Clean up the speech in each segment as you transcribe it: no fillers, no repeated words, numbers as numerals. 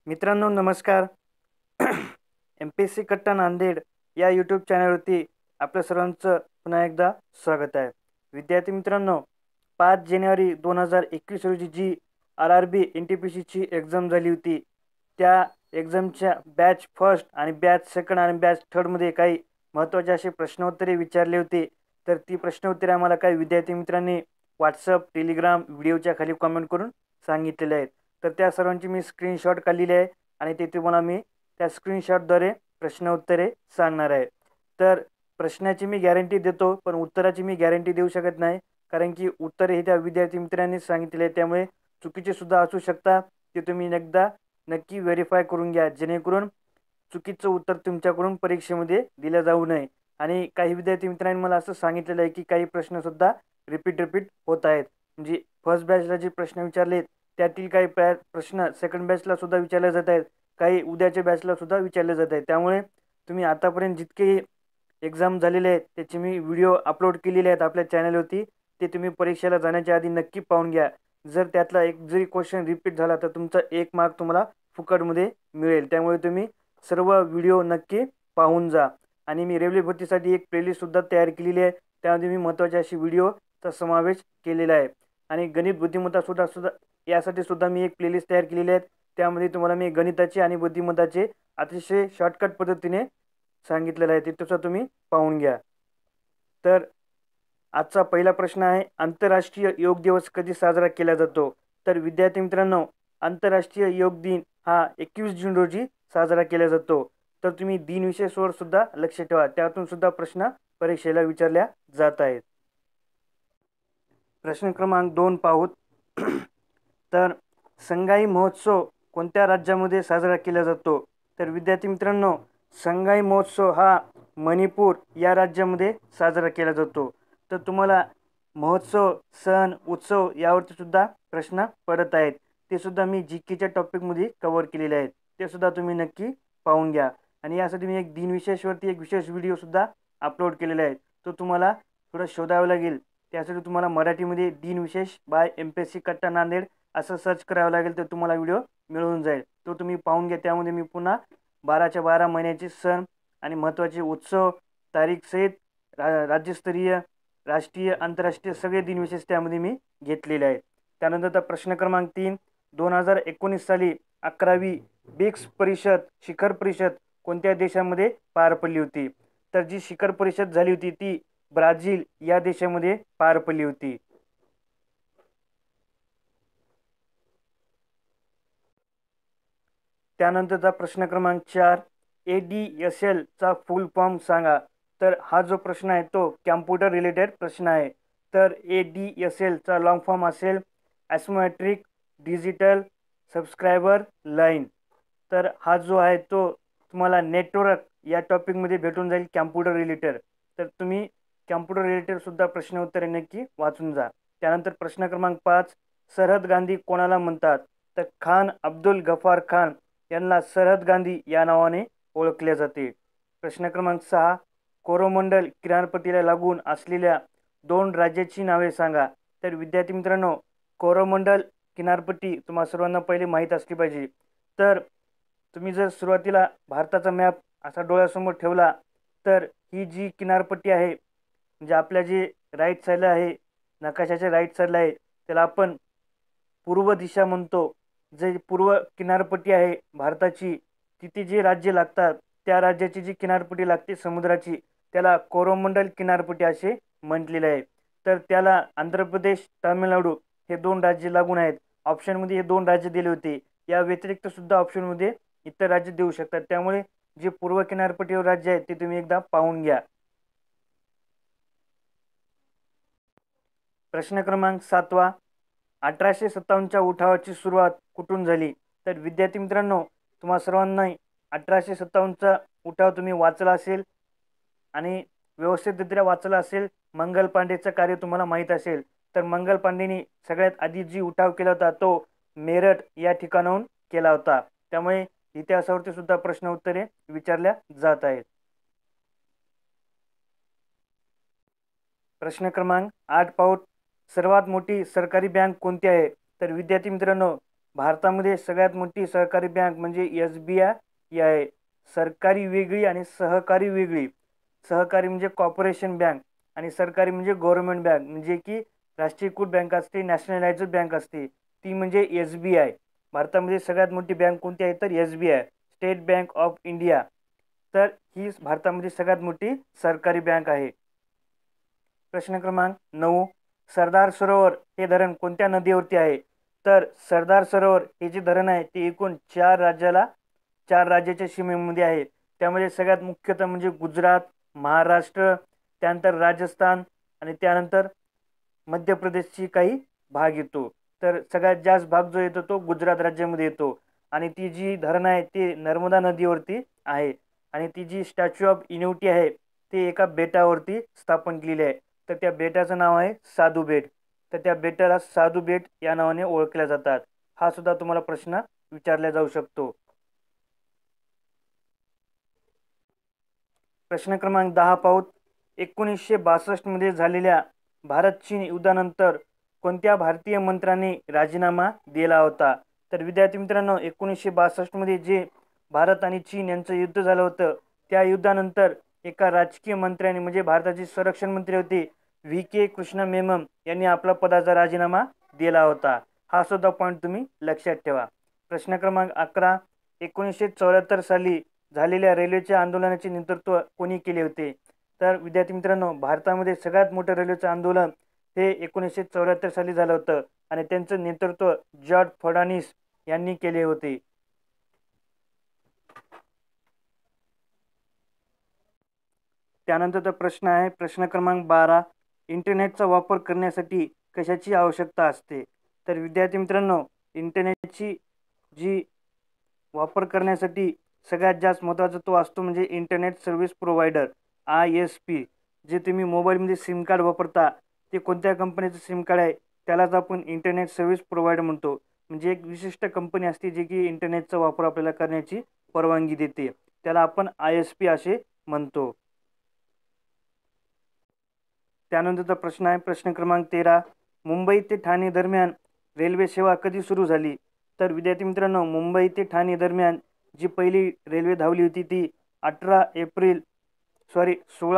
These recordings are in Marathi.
मित्रांनो नमस्कार. MPSC कट्टा नांदेड या यूट्यूब चॅनलवरती आपल्या सर्वांचं पुन्हा एकदा स्वागत आहे. विद्यार्थी मित्रांनो, 5 जानेवारी 2021 रोजी जी RRB NTPCची एक्झाम झाली होती, त्या एक्झामच्या बॅच फर्स्ट आणि बॅच सेकंड आणि बॅच थर्डमध्ये काही महत्त्वाचे असे प्रश्नोत्तरे विचारले होते. तर ती प्रश्नोत्तरे आम्हाला काही विद्यार्थी मित्रांनी व्हॉट्सअप, टेलिग्राम व्हिडिओच्या खाली कमेंट करून सांगितलेले आहेत. तर त्या सर्वांची मी स्क्रीनशॉट काढलेली आहे आणि ते तुम्हाला मी त्या स्क्रीनशॉटद्वारे प्रश्न उत्तरे सांगणार आहे. तर प्रश्नाची मी गॅरंटी देतो, पण उत्तराची मी गॅरंटी देऊ शकत नाही, कारण की उत्तरे हे त्या विद्यार्थी मित्रांनी सांगितले आहे. त्यामुळे चुकीचे सुद्धा असू शकतात. ते तुम्ही एकदा नक्की व्हेरीफाय करून घ्या, जेणेकरून चुकीचं उत्तर तुमच्याकडून परीक्षेमध्ये दिलं जाऊ नये. आणि काही विद्यार्थी मित्रांनी मला असं सांगितलेलं आहे की काही प्रश्नसुद्धा रिपीट होत आहेत. म्हणजे फर्स्ट बॅचला जे प्रश्न विचारले त्यातील काही प्रश्न सेकंड बॅचला सुद्धा विचारले जात आहेत, काही उद्याच्या बॅचला सुद्धा विचारले जात आहेत. त्यामुळे तुम्ही आतापर्यंत जितके एक्झाम झालेले आहेत त्याचे मी व्हिडिओ अपलोड केलेले आहेत आपल्या चॅनलवरती. ते तुम्ही परीक्षेला जाण्याच्या आधी नक्की पाहून घ्या. जर त्यातला एक जरी क्वेश्चन रिपीट झाला तर तुमचा 1 मार्क तुम्हाला फुकटमध्ये मिळेल. त्यामुळे तुम्ही सर्व व्हिडिओ नक्की पाहून जा. आणि मी रेल्वे भरतीसाठी एक प्लेलिस्टसुद्धा तयार केलेली आहे. त्यामध्ये मी महत्त्वाचे असे व्हिडिओचा समावेश केलेला आहे. आणि गणित बुद्धिमत्ता यासाठी सुद्धा मी एक प्लेलिस्ट तयार केलेली आहे. त्यामध्ये तुम्हाला मी गणिताचे आणि बुद्धिमत्ताचे अतिशय शॉर्टकट पद्धतीने सांगितलेलं आहे, ते तसं तुम्ही पाहून घ्या. तर आजचा पहिला प्रश्न आहे, आंतरराष्ट्रीय योग दिवस कधी साजरा केला जातो? तर विद्यार्थी मित्रांनो, आंतरराष्ट्रीय योग दिन हा 21 जून रोजी साजरा केला जातो. तर तुम्ही दिनविशेषवर सुद्धा लक्ष ठेवा, त्यातून सुद्धा प्रश्न परीक्षेला विचारल्या जात आहेत. प्रश्न क्रमांक 2 पाहूत. तर संगाई महोत्सव कोणत्या राज्यामध्ये साजरा केला जातो? तर विद्यार्थी मित्रांनो, संगाई महोत्सव हा मणिपूर या राज्यामध्ये साजरा केला जातो. तर तुम्हाला महोत्सव, सण, उत्सव यावरती सुद्धा प्रश्न पडत आहेत. ते सुद्धा मी GKच्या टॉपिकमध्ये कव्हर केलेले आहेत. ते सुद्धा तुम्ही नक्की पाहून घ्या. आणि यासाठी मी एक दिनविशेषवरती एक विशेष व्हिडिओसुद्धा अपलोड केलेला आहे. तो तुम्हाला थोडं शोधावं लागेल. त्यासाठी तुम्हाला मराठीमध्ये दिनविशेष बाय MPSC कट्टा नांदेड असं सर्च करावं लागेल, तर तुम्हाला व्हिडिओ मिळून जाईल. तो तुम्ही पाहून घ्या. त्यामध्ये मी पुन्हा 12च्या 12 महिन्याचे सण आणि महत्त्वाचे उत्सव तारीखसहित राज्यस्तरीय, राष्ट्रीय, आंतरराष्ट्रीय सगळे दिनविशेष त्यामध्ये मी घेतलेले आहेत. त्यानंतरचा प्रश्न क्रमांक 3, 2019 साली 11वी ब्रिक्स परिषद, शिखर परिषद कोणत्या देशामध्ये पार पडली होती? तर जी शिखर परिषद झाली होती ती ब्राझील या देशामध्ये पार पडली होती. त्यानंतरचा प्रश्न क्रमांक 4, ADSL चा फुल फॉर्म सांगा. तर हा जो प्रश्न आहे तो कॅम्प्युटर रिलेटेड प्रश्न आहे. तर ADSL चा लॉंग फॉर्म असेल ॲस्मॅट्रिक डिजिटल सबस्क्रायबर लाईन. तर हा जो आहे तो तुम्हाला नेटवर्क या टॉपिकमध्ये भेटून जाईल, कॅम्प्युटर रिलेटेड. तर तुम्ही कॅम्प्युटर रिलेटेड सुद्धा प्रश्न उत्तरे नक्की वाचून जा. त्यानंतर प्रश्न क्रमांक 5, सरहद गांधी कोणाला म्हणतात? तर खान अब्दुल गफार खान यांना सरहद गांधी या नावाने ओळखले जाते. प्रश्न क्रमांक 6, कोरोमंडल किनारपट्टीला लागून असलेल्या 2 राज्याची नावे सांगा. तर विद्यार्थी मित्रांनो, कोरोमंडल किनारपट्टी तुम्हा सर्वांना पहिले माहीत असली पाहिजे. तर तुम्ही जर सुरुवातीला भारताचा मॅप असा डोळ्यासमोर ठेवला, तर ही जी किनारपट्टी आहे, म्हणजे आपल्या जे राईट साईडला आहे, नकाशाच्या राईट साईडला आहे, त्याला आपण पूर्व दिशा म्हणतो. जे पूर्व किनारपट्टी आहे भारताची, तिथे जे राज्य लागतात त्या राज्याची जी किनारपट्टी लागते समुद्राची, त्याला कोरोमंडल किनारपट्टी असे म्हटलेले आहे. तर त्याला आंध्र प्रदेश, तामिळनाडू हे 2 राज्य लागून आहेत. ऑप्शनमध्ये हे 2 राज्य दिले होते. या व्यतिरिक्त सुद्धा ऑप्शनमध्ये इतर राज्य देऊ शकतात. त्यामुळे जे पूर्व किनारपट्टीवर राज्य आहेत ते तुम्ही एकदा पाहून घ्या. प्रश्न क्रमांक 7, 1857च्या उठावाची सुरुवात कुठून झाली? तर विद्यार्थी मित्रांनो, तुम्हा सर्वांना 1857चा उठाव तुम्ही वाचला असेल आणि व्यवस्थितरित्या वाचला असेल. मंगल पांडेचं कार्य तुम्हाला माहीत असेल. तर मंगल पांडेंनी सगळ्यात आधी जी उठाव केला होता तो मेरठ या ठिकाणाहून केला होता. त्यामुळे इतिहासावरती सुद्धा प्रश्न उत्तरे विचारल्या जात आहेत. प्रश्न क्रमांक 8 पाहूत. सर्वात मोठी सरकारी बँक कोणती आहे? तर विद्यार्थी मित्रांनो, भारतामध्ये सगळ्यात मोठी सहकारी बँक म्हणजे SBI आहे. सरकारी वेगळी आणि सहकारी वेगळी. सहकारी म्हणजे कॉर्पोरेशन बँक आणि सरकारी म्हणजे गव्हर्नमेंट बँक, म्हणजे की राष्ट्रीयकृत बँक असते, नॅशनलाइज्ड बँक असते, ती म्हणजे SBI. भारतामध्ये सगळ्यात मोठी बँक कोणती आहे तर SBI, state bank of India. तर ही भारतामध्ये सगळ्यात मोठी सरकारी बँक आहे. प्रश्न क्रमांक 9, सरदार सरोवर हे धरण कोणत्या नदीवरती आहे? तर सरदार सरोवर हे जे धरण आहे ते एकूण 4 राज्याच्या सीमेमध्ये आहे. त्यामध्ये सगळ्यात मुख्यतः म्हणजे गुजरात, महाराष्ट्र, त्यानंतर राजस्थान आणि त्यानंतर मध्य प्रदेशची काही भाग येतो. तर सगळ्यात जास्त भाग जो येतो तो गुजरात राज्यामध्ये येतो आणि ती जी धरण आहे ते नर्मदा नदीवरती आहे आणि ती जी स्टॅच्यू ऑफ युनिटी आहे ते एका बेटावरती स्थापन केलेली आहे. तर त्या बेटाचं नाव आहे साधू बेट. तर त्या बेटाला साधू बेट या नावाने ओळखल्या जातात. हा सुद्धा तुम्हाला प्रश्न विचारला जाऊ शकतो. प्रश्न क्रमांक 10 पाहूत. 1962 मध्ये झालेल्या भारत चीन युद्धानंतर कोणत्या भारतीय मंत्र्यांनी राजीनामा दिला होता? तर विद्यार्थी मित्रांनो, 1962 मध्ये जे भारत आणि चीन यांचं युद्ध झालं होतं त्या युद्धानंतर एका राजकीय मंत्र्याने म्हणजे भारताचे संरक्षण मंत्री होते VK कृष्ण मेनन यांनी आपला पदाचा राजीनामा दिला होता. हा सुद्धा पॉईंट तुम्ही लक्षात ठेवा. प्रश्न क्रमांक 11, 1974 साली झालेल्या रेल्वेच्या आंदोलनाचे नेतृत्व कोणी केले होते? तर विद्यार्थी मित्रांनो, भारतामध्ये सगळ्यात मोठं रेल्वेचं आंदोलन हे 1974 साली झालं होतं आणि त्यांचं नेतृत्व जॉर्ज फर्नांडिस यांनी केले होते. त्यानंतरचा प्रश्न आहे प्रश्न क्रमांक 12, इंटरनेटचा वापर करण्यासाठी कशाची आवश्यकता असते? तर विद्यार्थी मित्रांनो, इंटरनेटची जी वापर करण्यासाठी सगळ्यात जास्त महत्त्वाचा तो असतो म्हणजे इंटरनेट सर्व्हिस प्रोव्हायडर, ISP. जे तुम्ही मोबाईलमध्ये सिम कार्ड वापरता ते कोणत्या कंपनीचं सिम कार्ड आहे त्यालाच आपण इंटरनेट सर्व्हिस प्रोव्हायडर म्हणतो. म्हणजे एक विशिष्ट कंपनी असते जी की इंटरनेटचा वापर आपल्याला करण्याची परवानगी देते, त्याला आपण ISP असे म्हणतो. त्यानंतरचा प्रश्न आहे प्रश्न क्रमांक 13, मुंबई ते ठाणे दरम्यान रेल्वे सेवा कधी सुरू झाली? तर विद्यार्थी मित्रांनो, मुंबई ते ठाणे दरम्यान जी पहिली रेल्वे धावली होती ती 16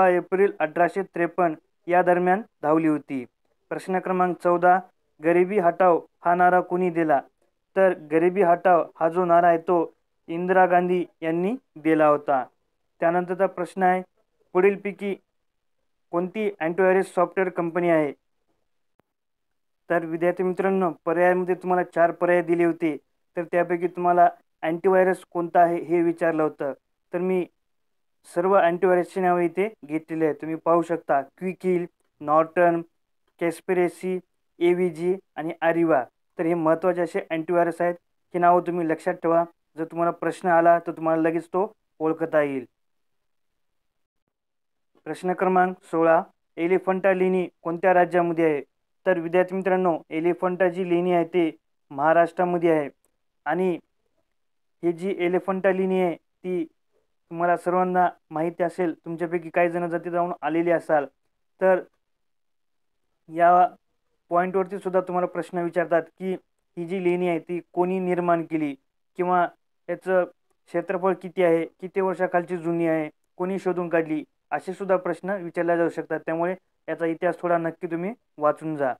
एप्रिल 1853 या दरम्यान धावली होती. प्रश्न क्रमांक 14, गरिबी हटाव हा नारा कोणी दिला? तर गरिबी हटाव हा जो नारा आहे तो इंदिरा गांधी यांनी दिला होता. त्यानंतरचा प्रश्न आहे पुढीलपैकी कोणती अँटीव्हायरस सॉफ्टवेअर कंपनी आहे? तर विद्यार्थी मित्रांनो, पर्यायामध्ये तुम्हाला 4 पर्याय दिले होते. तर त्यापैकी तुम्हाला अँटीव्हायरस कोणता आहे हे विचारलं होतं. तर मी सर्व अँटीव्हायरसची नावे इथे घेतलेली आहेत. तुम्ही पाहू शकता क्विकिल, नॉर्टन, कॅस्पेरेसी, AVG आणि आरिवा. तर हे महत्त्वाचे असे अँटीव्हायरस आहेत. ही नावं तुम्ही लक्षात ठेवा. जर तुम्हाला प्रश्न आला तर तुम्हाला लगेच तो ओळखता येईल. प्रश्न क्रमांक 16, एलिफंटा लेणी कोणत्या राज्यामध्ये आहे? तर विद्यार्थी मित्रांनो, एलिफंटा जी लेणी आहे ते महाराष्ट्रामध्ये आहे आणि ही जी एलिफंटा लेणी आहे ती तुम्हाला सर्वांना माहिती असेल. तुमच्यापैकी काही जण जर तिथे जाऊन आलेले असाल तर या पॉईंटवरती सुद्धा तुम्हाला प्रश्न विचारतात की ही जी लेणी आहे ती कोणी निर्माण केली किंवा याचं क्षेत्रफळ किती आहे, किती वर्षाखालची जुनी आहे, कोणी शोधून काढली, असे सुद्धा प्रश्न विचारले जाऊ शकतात. त्यामुळे याचा इतिहास थोडा नक्की तुम्ही वाचून जा.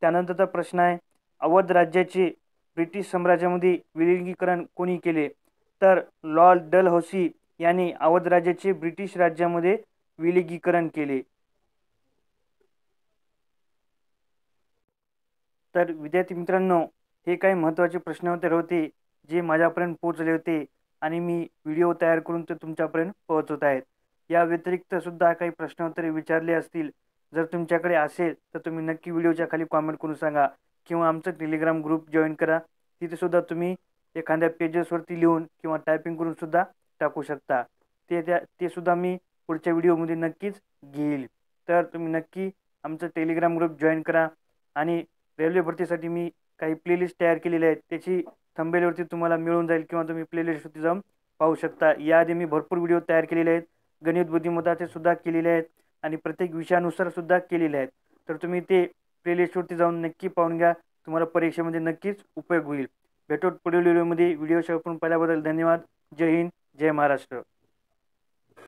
त्यानंतरचा प्रश्न आहे अवध राज्याचे ब्रिटिश साम्राज्यामध्ये विलिनीकरण कोणी केले? तर लॉर्ड डलहौसी यांनी अवध राज्याचे ब्रिटिश राज्यामध्ये विलिनीकरण केले. तर विद्यार्थी मित्रांनो, हे काही महत्त्वाचे प्रश्नोत्तर होते जे माझ्यापर्यंत पोहोचले होते आणि मी व्हिडिओ तयार करून ते तुमच्यापर्यंत पोहोचवत आहेत. या व्यतिरिक्त सुद्धा काही प्रश्नोत्तरे विचारले असतील, जर तुमच्याकडे असेल तर तुम्ही नक्की व्हिडिओच्या खाली कॉमेंट करून सांगा किंवा आमचं टेलिग्राम ग्रुप जॉईन करा. तिथे सुद्धा तुम्ही एखाद्या पेजेसवरती लिहून किंवा टायपिंग करून सुद्धा टाकू शकता. ते सुद्धा मी पुढच्या व्हिडिओमध्ये नक्कीच घेईल. तर तुम्ही नक्की आमचं टेलिग्राम ग्रुप जॉईन करा आणि रेल्वे भरतीसाठी मी काही प्लेलिस्ट तयार केलेल्या आहेत. त्याची थंबनेलवरती तुम्हाला मिळून जाईल किंवा तुम्ही प्लेलिस्टवरती जाऊन पाहू शकता. याआधी मी भरपूर व्हिडिओ तयार केलेले आहेत. गणित बुद्धिमत्ताचे सुद्धा केलेले आहेत आणि प्रत्येक विषयानुसार सुद्धा केलेले आहेत. तर तुम्ही ते प्लेलिस्टवरती जाऊन नक्की पाहून घ्या. तुम्हाला परीक्षेमध्ये नक्कीच उपयोग होईल. भेटू पुढील व्हिडिओमध्ये. व्हिडिओ शेवटपर्यंत पाहिल्याबद्दल धन्यवाद. जय हिंद, जय महाराष्ट्र.